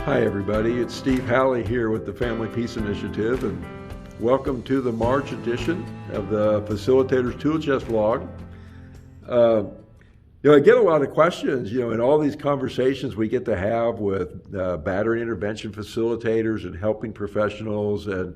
Hi everybody, it's Steve Halley here with the Family Peace Initiative, and welcome to the March edition of the Facilitators Tool Chest vlog. I get a lot of questions, in all these conversations we get to have with battery intervention facilitators and helping professionals, and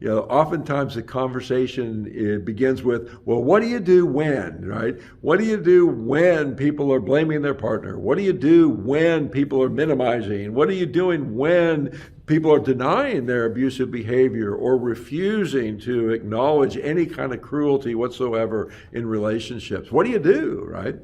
oftentimes the conversation it begins with, well, what do you do when, right? What do you do when people are blaming their partner? What do you do when people are minimizing? What are you doing when people are denying their abusive behavior or refusing to acknowledge any kind of cruelty whatsoever in relationships? What do you do, right?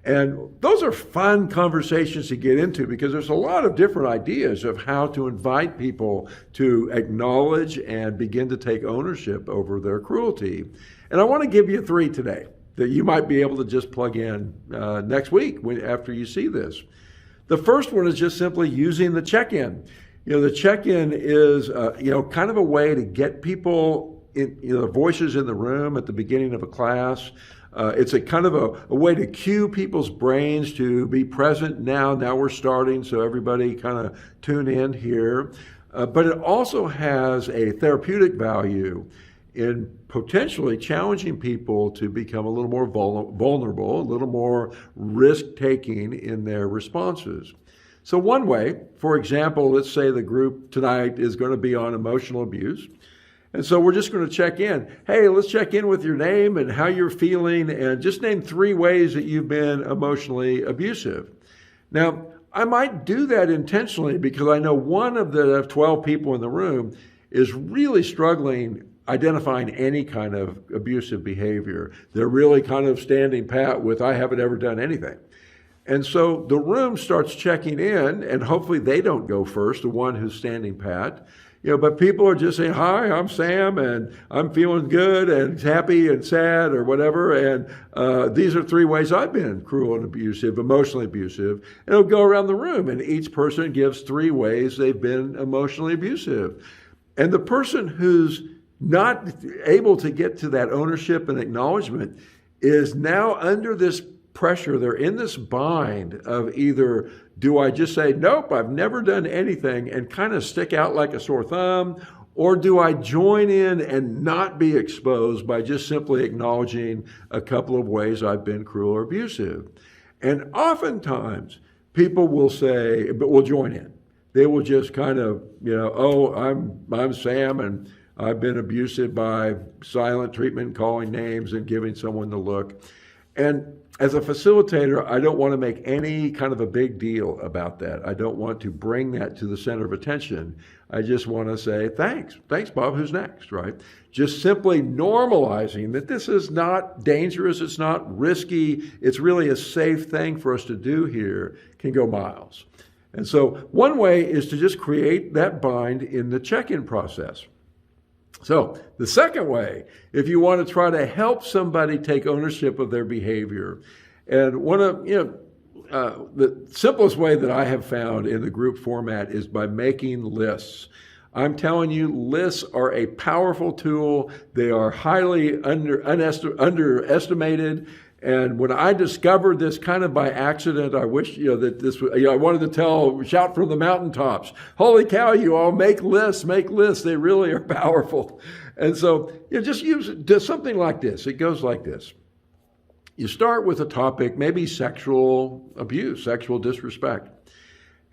And those are fun conversations to get into because there's a lot of different ideas of how to invite people to acknowledge and begin to take ownership over their cruelty. And I want to give you 3 today that you might be able to just plug in next week after you see this. The first one is just simply using the check-in. The check-in is, kind of a way to get people in, the voices in the room at the beginning of a class. It's a kind of a way to cue people's brains to be present now. Now we're starting, so everybody kind of tune in here. But it also has a therapeutic value in potentially challenging people to become a little more vulnerable, a little more risk-taking in their responses. So one way, for example, let's say the group tonight is going to be on emotional abuse. And so we're just going to check in. Hey, let's check in with your name and how you're feeling, and just name 3 ways that you've been emotionally abusive. Now, I might do that intentionally because I know one of the 12 people in the room is really struggling identifying any kind of abusive behavior. They're really kind of standing pat with, I haven't ever done anything. And so the room starts checking in, and hopefully they don't go first, the one who's standing pat. But people are just saying, hi, I'm Sam, and I'm feeling good and happy and sad or whatever. And these are 3 ways I've been cruel and abusive, emotionally abusive. And it'll go around the room, and each person gives 3 ways they've been emotionally abusive. And the person who's not able to get to that ownership and acknowledgement is now under this pressure. They're in this bind of either, do I just say, nope, I've never done anything and kind of stick out like a sore thumb, or do I join in and not be exposed by just simply acknowledging a couple of ways I've been cruel or abusive? And oftentimes people will say, but will join in. They will just kind of, oh, I'm Sam, and I've been abusive by silent treatment, calling names and giving someone the look. And as a facilitator, I don't want to make any kind of a big deal about that. I don't want to bring that to the center of attention. I just want to say, thanks, Bob, who's next, right? Just simply normalizing that this is not dangerous, it's not risky, it's really a safe thing for us to do here, can go miles. And so one way is to just create that bind in the check-in process. So the second way, if you want to try to help somebody take ownership of their behavior, and one of the simplest way that I have found in the group format is by making lists. I'm telling you, lists are a powerful tool. They are highly underestimated. And when I discovered this kind of by accident, I wish, that this, I wanted to shout from the mountaintops, holy cow, you all make lists. They really are powerful. And so just use something like this. It goes like this. You start with a topic, maybe sexual abuse, sexual disrespect.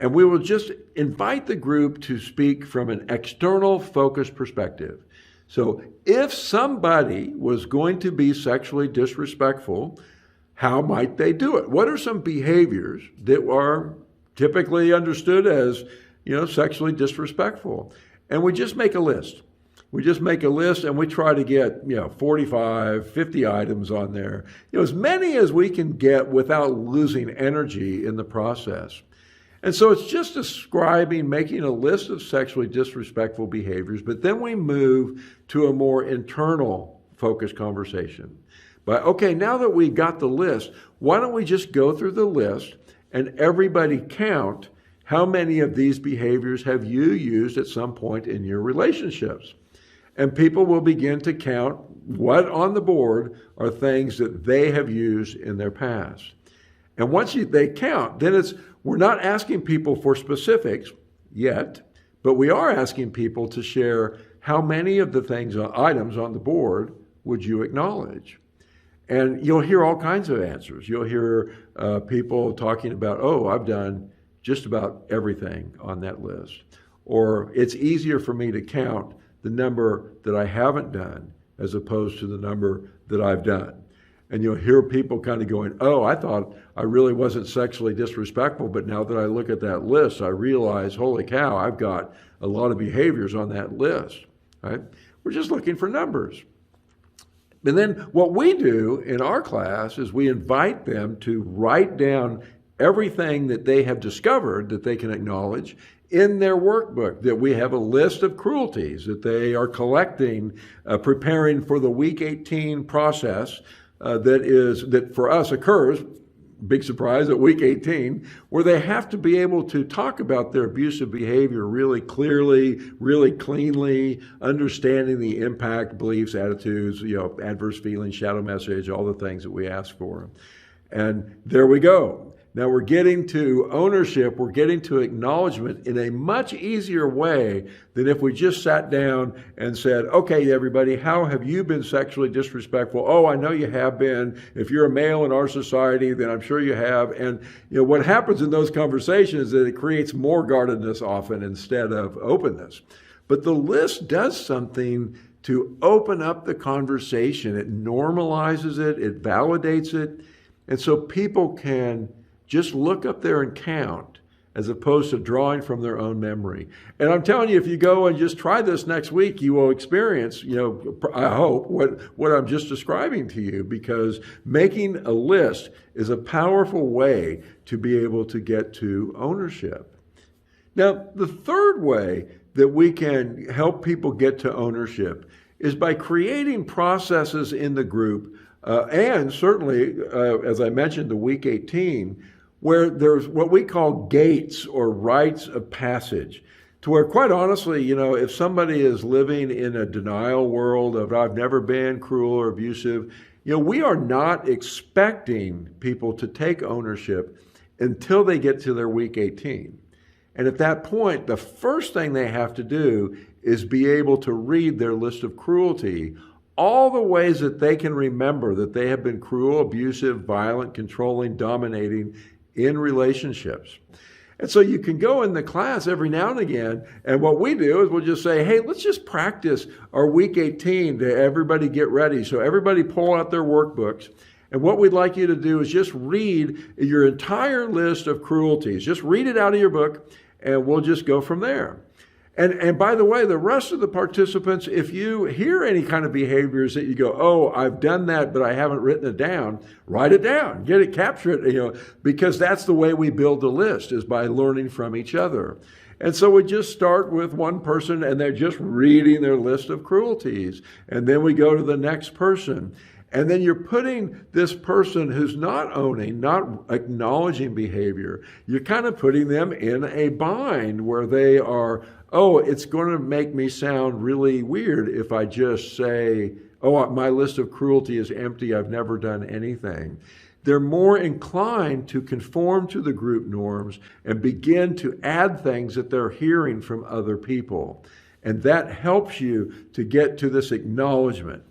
And we will just invite the group to speak from an external focused perspective. So if somebody was going to be sexually disrespectful, how might they do it? What are some behaviors that are typically understood as, sexually disrespectful? And we just make a list. We just make a list and we try to get, 45, 50 items on there, as many as we can get without losing energy in the process. And so it's just describing, making a list of sexually disrespectful behaviors, but then we move to a more internal focused conversation. But okay, now that we got the list, why don't we just go through the list and everybody count how many of these behaviors have you used at some point in your relationships? And people will begin to count what on the board are things that they have used in their past. And once they count, then we're not asking people for specifics. yet, but we are asking people to share how many of the items on the board would you acknowledge? And you'll hear all kinds of answers. You'll hear people talking about, oh, I've done just about everything on that list. Or it's easier for me to count the number that I haven't done as opposed to the number that I've done. And you'll hear people kind of going, oh, I thought I really wasn't sexually disrespectful, but now that I look at that list, I realize, holy cow, I've got a lot of behaviors on that list, right? We're just looking for numbers. And then what we do in our class is we invite them to write down everything that they have discovered that they can acknowledge in their workbook, that we have a list of cruelties that they are collecting, preparing for the week 18 process that for us occurs, big surprise, at week 18, where they have to be able to talk about their abusive behavior really clearly, really cleanly, understanding the impact, beliefs, attitudes, adverse feelings, shadow message, all the things that we ask for. And there we go. Now we're getting to ownership, we're getting to acknowledgement in a much easier way than if we just sat down and said, okay, everybody, how have you been sexually disrespectful? Oh, I know you have been. If you're a male in our society, then I'm sure you have. And what happens in those conversations is that it creates more guardedness often instead of openness. But the list does something to open up the conversation. It normalizes it, it validates it, and so people can just look up there and count as opposed to drawing from their own memory. And I'm telling you, if you go and just try this next week, you will experience, I hope, what I'm just describing to you, because making a list is a powerful way to be able to get to ownership. Now, the third way that we can help people get to ownership is by creating processes in the group, and certainly, as I mentioned, the week 18, where there's what we call gates or rites of passage, to where, quite honestly, if somebody is living in a denial world of I've never been cruel or abusive, we are not expecting people to take ownership until they get to their week 18. And at that point, the first thing they have to do is be able to read their list of cruelty, all the ways that they can remember that they have been cruel, abusive, violent, controlling, dominating in relationships. And so you can go in the class every now and again, and what we do is we'll just say, hey, let's just practice our week 18 to everybody get ready. So everybody pull out their workbooks, and what we'd like you to do is just read your entire list of cruelties. Just read it out of your book, and we'll just go from there. And by the way, the rest of the participants, if you hear any kind of behaviors that you go, oh, I've done that, but I haven't written it down, write it down, get it, capture it, because that's the way we build the list, is by learning from each other. And so we just start with one person and they're just reading their list of cruelties. And then we go to the next person. And then you're putting this person who's not owning, not acknowledging behavior, you're kind of putting them in a bind where they are, oh, it's going to make me sound really weird if I just say, oh, my list of cruelty is empty, I've never done anything. They're more inclined to conform to the group norms and begin to add things that they're hearing from other people. And that helps you to get to this acknowledgement.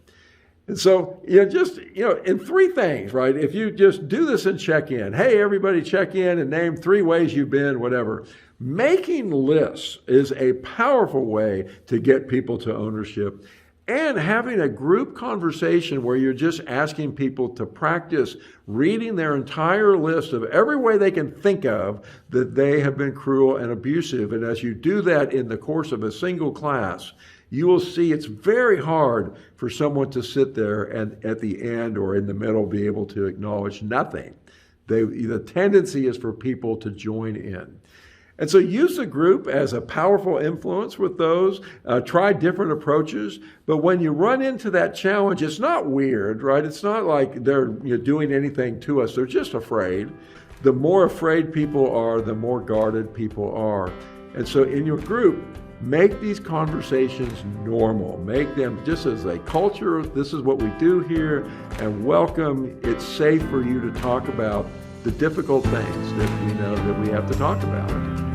And so, in three things, right? If you just do this and check in, hey, everybody check in and name 3 ways you've been, whatever. Making lists is a powerful way to get people to ownership, and having a group conversation where you're just asking people to practice reading their entire list of every way they can think of that they have been cruel and abusive. And as you do that in the course of a single class, you will see it's very hard for someone to sit there and at the end or in the middle be able to acknowledge nothing. The tendency is for people to join in. And so use the group as a powerful influence with those. Try different approaches. But when you run into that challenge, it's not weird, right? It's not like they're doing anything to us. They're just afraid. The more afraid people are, the more guarded people are. And so in your group, make these conversations normal. Make them just as a culture. This is what we do here, and welcome. It's safe for you to talk about the difficult things that we know that we have to talk about.